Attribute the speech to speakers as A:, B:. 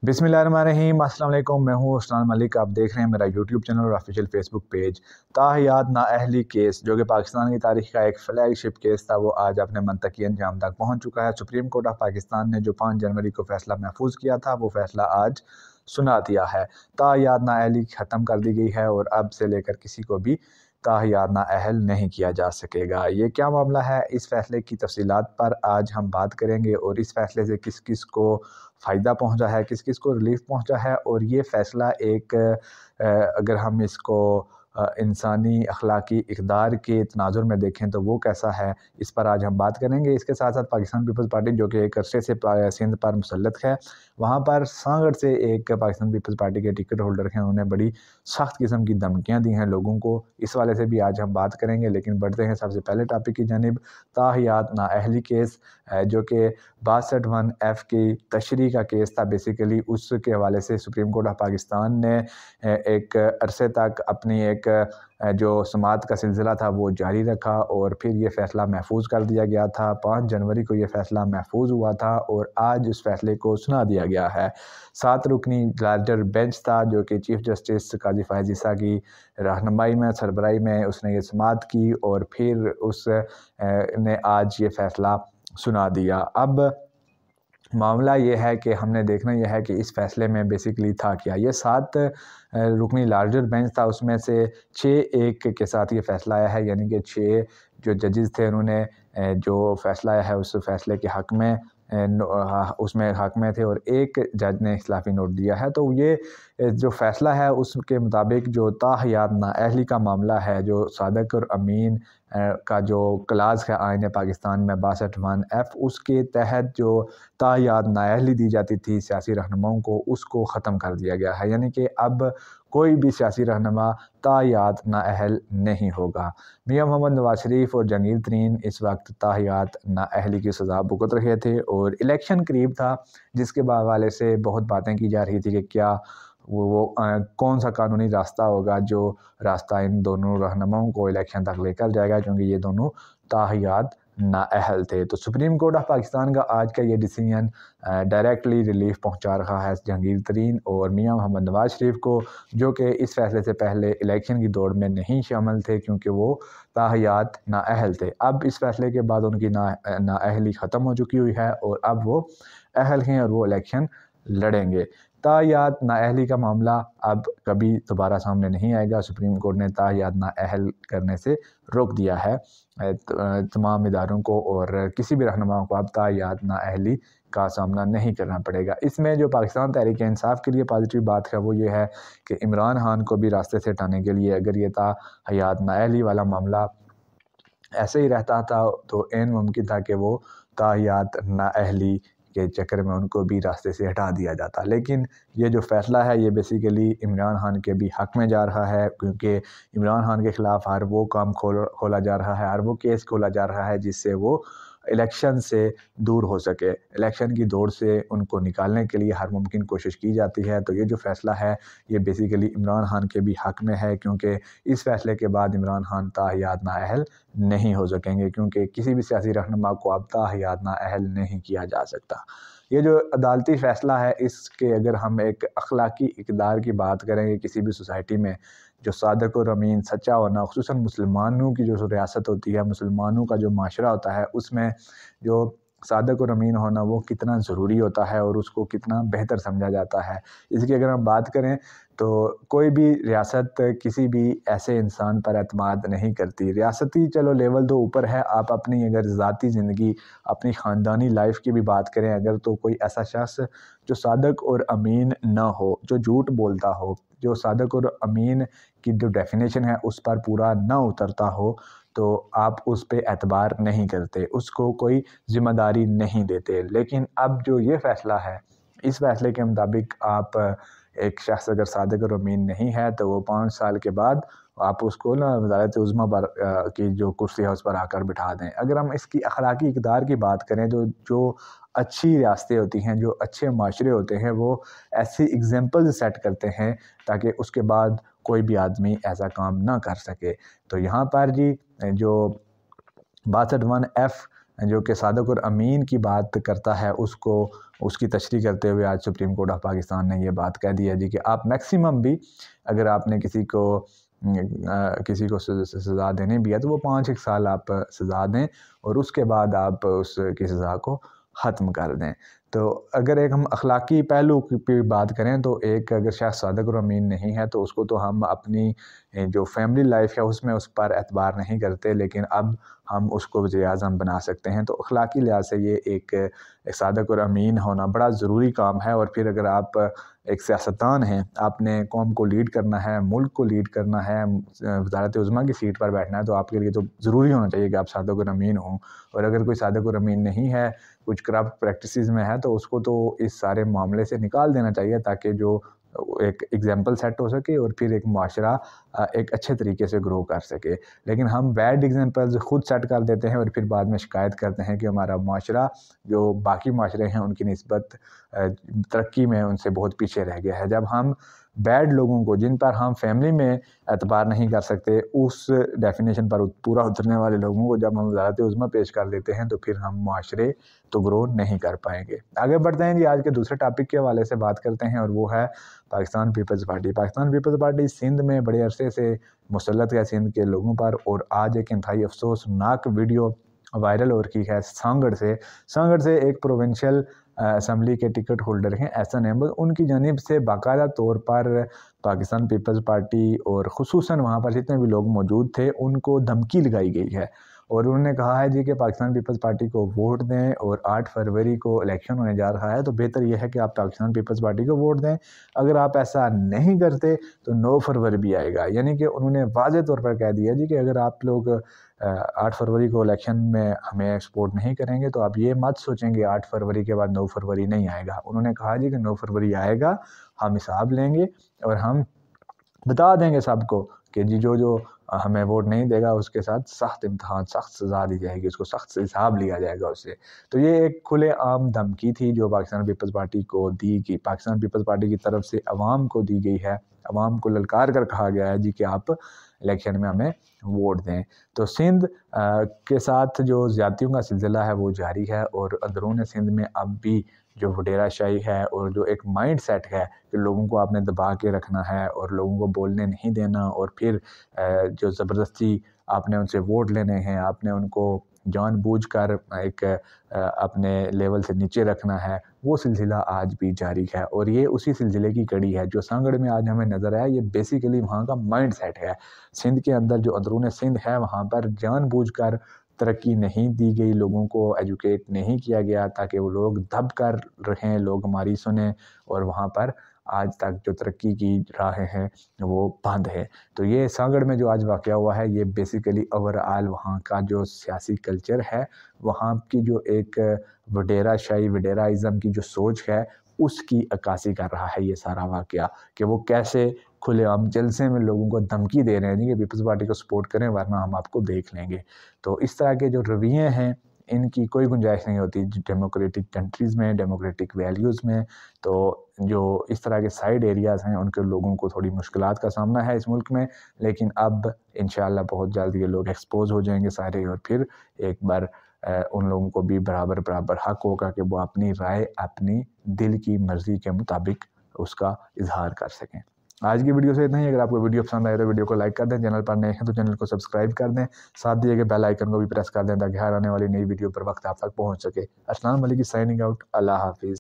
A: बिस्मिल्लाहिर्रहमानिर्रहीम। अस्सलाम वालेकुम। मैं हूँ उस्मान मलिक। आप देख रहे हैं मेरा यूट्यूब चैनल और ऑफिशियल फेसबुक पेज। ताहियात नाअहली केस, जो कि पाकिस्तान की तारीख का एक फ्लैगशिप केस था, वो आज अपने मंतकी अंजाम तक पहुँच चुका है। सुप्रीम कोर्ट ऑफ पाकिस्तान ने जो 5 जनवरी को फैसला महफूज किया था, वो फैसला आज सुना दिया है। ताहियात नाअहली ख़त्म कर दी गई है और अब से लेकर किसी को भी ताहियात नाअहल नहीं किया जा सकेगा। ये क्या मामला है, इस फैसले की तफसीलात पर आज हम बात करेंगे और इस फैसले से किस किस को फ़ायदा पहुंचा है, किस किस को रिलीफ पहुंचा है। और ये फ़ैसला एक अगर हम इसको इंसानी अखलाकी इक़दार के तनाजुर में देखें तो वो कैसा है, इस पर आज हम बात करेंगे। इसके साथ साथ पाकिस्तान पीपल्स पार्टी, जो कि एक अरसे से सिंध पर मुसल्लत है, वहाँ पर सांगड़ से एक पाकिस्तान पीपल्स पार्टी के टिकट होल्डर हैं, उन्हें बड़ी सख्त किस्म की धमकियाँ दी हैं लोगों को। इस वाले से भी आज हम बात करेंगे। लेकिन बढ़ते हैं सबसे पहले टॉपिक की जानिब। ताहियात नाअहली केस, जो कि 62(1)F की तशरीह का केस था। बेसिकली उसके हवाले से सुप्रीम कोर्ट ऑफ पाकिस्तान ने एक अरसे तक अपनी एक जो समाअत का सिलसिला था वो जारी रखा और फिर ये फ़ैसला महफूज कर दिया गया था। 5 जनवरी को ये फ़ैसला महफूज हुआ था और आज उस फैसले को सुना दिया गया है। 7 रुकनी लार्जर बेंच था, जो कि चीफ जस्टिस काजी फ़ाइज़ ईसा की रहनुमाई में, सरबराही में उसने ये समाअत की और फिर उस ने आज ये फ़ैसला सुना दिया। अब मामला ये है कि हमने देखना यह है कि इस फैसले में बेसिकली था क्या। ये 7 रुकनी लार्जर बेंच था, उसमें से 6-1 के साथ ये फैसला आया है। यानी कि 6 जो जजेस थे, उन्होंने जो फैसला आया है उस फैसले के हक़ में उसमें हक़ में थे और एक जज ने इख्तिलाफ़ी नोट दिया है। तो ये जो फ़ैसला है उसके मुताबिक जो ताहियात नाअहली का मामला है, जो सादिक और अमीन का जो क्लास है आईन पाकिस्तान में 62(1)F, उसके तहत जो ताहियात नाअहली दी जाती थी सियासी रहनुमाओं को, उसको ख़त्म कर दिया गया है। यानी कि अब कोई भी सियासी रहनुमा ताहियात नाअहल नहीं होगा। मियां मोहम्मद नवाज शरीफ और जहांगीर तरीन इस वक्त ताहियात नाअहली की सज़ा भुगत रहे थे और इलेक्शन करीब था, जिसके हवाले से बहुत बातें की जा रही थी कि क्या कौन सा कानूनी रास्ता होगा जो रास्ता इन दोनों रहनुमाओं को इलेक्शन तक लेकर जाएगा, क्योंकि ये दोनों ताहियात नाअहल थे। तो सुप्रीम कोर्ट ऑफ पाकिस्तान का आज का ये डिसीजन डायरेक्टली रिलीफ पहुंचा रहा है जहांगीर तरीन और मियां मोहम्मद नवाज शरीफ को, जो कि इस फैसले से पहले इलेक्शन की दौड़ में नहीं शामिल थे क्योंकि वो ताहियात नाअहल थे। अब इस फैसले के बाद उनकी नाअहली ख़त्म हो चुकी हुई है और अब वो अहल हैं और वो इलेक्शन लड़ेंगे। ताहियात नाअहली का मामला अब कभी दोबारा सामने नहीं आएगा। सुप्रीम कोर्ट ने ताहियात नाअहल करने से रोक दिया है तमाम इदारों को और किसी भी रहनुमा को अब ताहियात नाअहली का सामना नहीं करना पड़ेगा। इसमें जो पाकिस्तान तहरीक इंसाफ के लिए पॉजिटिव बात है वो ये है कि इमरान खान को भी रास्ते से हटाने के लिए, अगर ये ताहियात नाअहली वाला मामला ऐसे ही रहता था तो ऐन मुमकिन था कि वो ताहियात नाअहली के चक्कर में उनको भी रास्ते से हटा दिया जाता। लेकिन ये जो फ़ैसला है ये बेसिकली इमरान खान के भी हक़ में जा रहा है, क्योंकि इमरान खान के ख़िलाफ़ हर वो काम खोला जा रहा है, हर वो केस खोला जा रहा है जिससे वो इलेक्शन से दूर हो सके। इलेक्शन की दौड़ से उनको निकालने के लिए हर मुमकिन कोशिश की जाती है। तो ये जो फ़ैसला है ये बेसिकली इमरान खान के भी हक़ में है, क्योंकि इस फ़ैसले के बाद इमरान खान ताहियात नाअहल नहीं हो सकेंगे, क्योंकि किसी भी सियासी रहनुमा को अब ताहियात नाअहल नहीं किया जा सकता। ये जो अदालती फ़ैसला है, इसके अगर हम एक अखलाकी इक़दार की बात करेंगे किसी भी सोसाइटी में, जो सादिक और अमीन सच्चा होना, ख़ुसूसन मुसलमानों की जो रियासत होती है, मुसलमानों का जो माशरा होता है, उसमें जो सादिक और अमीन होना वो कितना ज़रूरी होता है और उसको कितना बेहतर समझा जाता है। इसकी अगर हम बात करें तो कोई भी रियासत किसी भी ऐसे इंसान पर एतमाद नहीं करती। रियासती चलो लेवल तो ऊपर है, आप अपनी अगर ज़ाती ज़िंदगी, अपनी ख़ानदानी लाइफ की भी बात करें अगर, तो कोई ऐसा शख्स जो सादिक और अमीन ना हो, जो झूठ बोलता हो, जो सादिक और अमीन की जो डेफिनेशन है उस पर पूरा ना उतरता हो, तो आप उस पे एतबार नहीं करते, उसको कोई ज़िम्मेदारी नहीं देते। लेकिन अब जो ये फ़ैसला है, इस फ़ैसले के मुताबिक आप एक शख्स अगर सादिक और अमीन नहीं है तो वो 5 साल के बाद आप उसको ना वज़ारत उज़्मा पर की जो कुर्सी है उस पर आकर बिठा दें। अगर हम इसकी अखलाकी इक़दार की बात करें तो जो अच्छी रियासतें होती हैं, जो अच्छे माशरे होते हैं, वो ऐसी एग्ज़ाम्पल्स सेट करते हैं ताकि उसके बाद कोई भी आदमी ऐसा काम ना कर सके। तो यहाँ पर जी जो 62(1)F جو کہ صادق اور امین کی بات کرتا ہے اس کی تشریح کرتے ہوئے آج سپریم کورٹ آف پاکستان نے یہ بات کہہ دی ہے جی کہ آپ میکسیمم بھی اگر آپ نے کسی کو سزا دینی بھی ہے تو وہ 5 سال آپ سزا دیں اور اس کے بعد آپ اس کی سزا کو ختم کر دیں۔ تو اگر ایک ہم اخلاقی پہلو کی بات کریں تو ایک اگر شخص صادق اور امین نہیں ہے تو اس کو تو ہم اپنی جو فیملی لائف ہے اس پر اعتبار نہیں کرتے، لیکن اب ہم اس کو وزیر اعظم بنا سکتے ہیں۔ تو اخلاقی لحاظ سے یہ ایک صادق اور امین ہونا بڑا ضروری کام ہے۔ اور پھر اگر آپ ایک سیاستدان ہیں، آپ نے قوم کو لیڈ کرنا ہے، ملک کو لیڈ کرنا ہے، وزارت عظمیٰ کی سیٹ پر بیٹھنا ہے، تو آپ کے لیے تو ضروری ہونا چاہیے کہ آپ صادق اور امین ہوں۔ اور اگر کوئی صادق اور امین نہیں ہے، کچھ کرپٹ پریکٹسز میں ہے، تو اس کو تو اس سارے معاملے سے نکال دینا چاہیے تاکہ جو ایک ایگزامپل سیٹ ہو سکے اور پھر ایک معاشرہ ایک اچھے طریقے سے گرو کر سکے۔ لیکن ہم بیڈ ایگزامپلز خود سیٹ کر دیتے ہیں اور پھر بعد میں شکایت کرتے ہیں کہ ہمارا معاشرہ جو باقی معاشرے ہیں ان کی نسبت ترقی میں ان سے بہت پیچھے رہ گیا ہے۔ جب ہم بیڈ لوگوں کو، جن پر ہم فیملی میں اعتبار نہیں کر سکتے، اس ڈیفینیشن پر پورا اترنے والے لوگوں کو جب ہم وزارت عظمیٰ پیش کر دیتے ہیں تو پھر ہم معاشرے تو گرو نہیں کر پائیں گے۔ آگے بڑھتے ہیں جی، آج کے دوسرے ٹاپک کے حوالے سے بات کرتے ہیں اور وہ ہے پاکستان پیپلز پارٹی۔ پاکستان پیپلز پارٹی سندھ میں بڑے عرصے سے مسلط ہے سندھ کے لوگوں پر، اور آج ایک انتہائی افسوسناک ویڈیو وائرل ہو رہی ہے سانگڑ سے ایک پروونشل اسمبلی کے ٹکٹ ہولڈر ہیں احسن احمد، ان کی جانب سے باقاعدہ طور پر پاکستان پیپلز پارٹی اور خصوصاً وہاں پر جتنے بھی لوگ موجود تھے ان کو دھمکی لگائی گئی ہے، اور انہوں نے کہا ہے جی کہ پاکستان پیپلز پارٹی کو ووٹ دیں، اور 8 فروری کو الیکشن ہونے جا رہا ہے تو بہتر یہ ہے کہ آپ پاکستان پیپلز پارٹی کو ووٹ دیں۔ اگر آپ ایسا نہیں کرتے تو 9 فروری بھی آئے گا، یعنی کہ انہوں نے واضح طور پر کہہ دیا جی کہ اگر آپ لوگ 8 فروری کو الیکشن میں ہمیں سپورٹ نہیں کریں گے تو آپ یہ مت سوچیں گے 8 فروری کے بعد 9 فروری نہیں آئے گا۔ انہوں نے کہا جی کہ 9 فروری آئے گا، ہم حساب لیں گے اور ہم بتا دیں گے سب کو کہ جی جو ہمیں ووٹ نہیں دے گا اس کے ساتھ سخت امتحان، سخت سزا دی جائے گی، اس کو سخت حساب لیا جائے گا اس سے۔ تو یہ ایک کھلے عام دھمکی تھی جو پاکستان پیپلز پارٹی کو دی گئی، پاکستان پیپلز پارٹی کی طرف سے عوام کو دی گئی ہے، عوام کو للکار کر کہا گیا ہے جی کہ آپ الیکشن میں ہمیں ووٹ دیں۔ تو سندھ کے ساتھ جو زیادتیوں کا سلسلہ ہے وہ جاری ہے، اور اندرون سندھ میں اب بھی جو وڈیرا شاہی ہے اور جو ایک مائنڈ سیٹ ہے کہ لوگوں کو آپ نے دبا کے رکھنا ہے اور لوگوں کو بولنے نہیں دینا، اور پھر جو زبردستی آپ نے ان سے ووٹ لینے ہیں، آپ نے ان کو جان بوجھ کر ایک اپنے لیول سے نیچے رکھنا ہے، وہ سلسلہ آج بھی جاری ہے۔ اور یہ اسی سلسلے کی کڑی ہے جو سانگڑ میں آج ہمیں نظر آیا، یہ بیسیکلی وہاں کا مائنڈ سیٹ ہے۔ سندھ کے اندر جو اندرون سندھ ہے وہاں پر جان بوجھ کر ترقی نہیں دی گئی، لوگوں کو ایجوکیٹ نہیں کیا گیا تاکہ وہ لوگ دب کر رہیں، لوگ ہماری سنیں، اور وہاں پر آج تک جو ترقی کی راہیں ہیں وہ بند ہے۔ تو یہ سانگڑ میں جو آج واقعہ ہوا ہے یہ بیسیکلی اوورآل وہاں کا جو سیاسی کلچر ہے، وہاں کی جو ایک وڈیرا شاہی، وڈیرائزم کی جو سوچ ہے اس کی عکاسی کر رہا ہے یہ سارا واقعہ، کہ وہ کیسے کھلے عام جلسے میں لوگوں کو دھمکی دے رہے ہیں کہ پیپلز پارٹی کو سپورٹ کریں ورنہ ہم آپ کو دیکھ لیں گے۔ تو اس طرح کے جو رویے ہیں ان کی کوئی گنجائش نہیں ہوتی ڈیموکریٹک کنٹریز میں، ڈیموکریٹک ویلیوز میں۔ تو جو اس طرح کے سائیڈ ایریاز ہیں ان کے لوگوں کو تھوڑی مشکلات کا سامنا ہے اس ملک میں، لیکن اب انشاءاللہ بہت جلد یہ لوگ ایکسپوز ہو جائیں گے سارے، اور پھر ایک بار ان لوگوں کو بھی برابر حق ہوگا کہ وہ اپنی رائے اپنی دل کی مرضی کے مطابق اس کا اظہار کر سکیں۔ آج کی ویڈیو سے اتنا ہی۔ اگر آپ کو ویڈیو پسند آئے تو ویڈیو کو لائک کر دیں، چینل پر نئے ہیں تو چینل کو سبسکرائب کر دیں، ساتھ دیے گئے بیل آئیکن کو بھی پریس کر دیں تاکہ ہر آنے والی نئی ویڈیو پر وقت آپ تک پہنچ سکے۔ اسلام علیکم، سائننگ آؤٹ، اللہ حافظ۔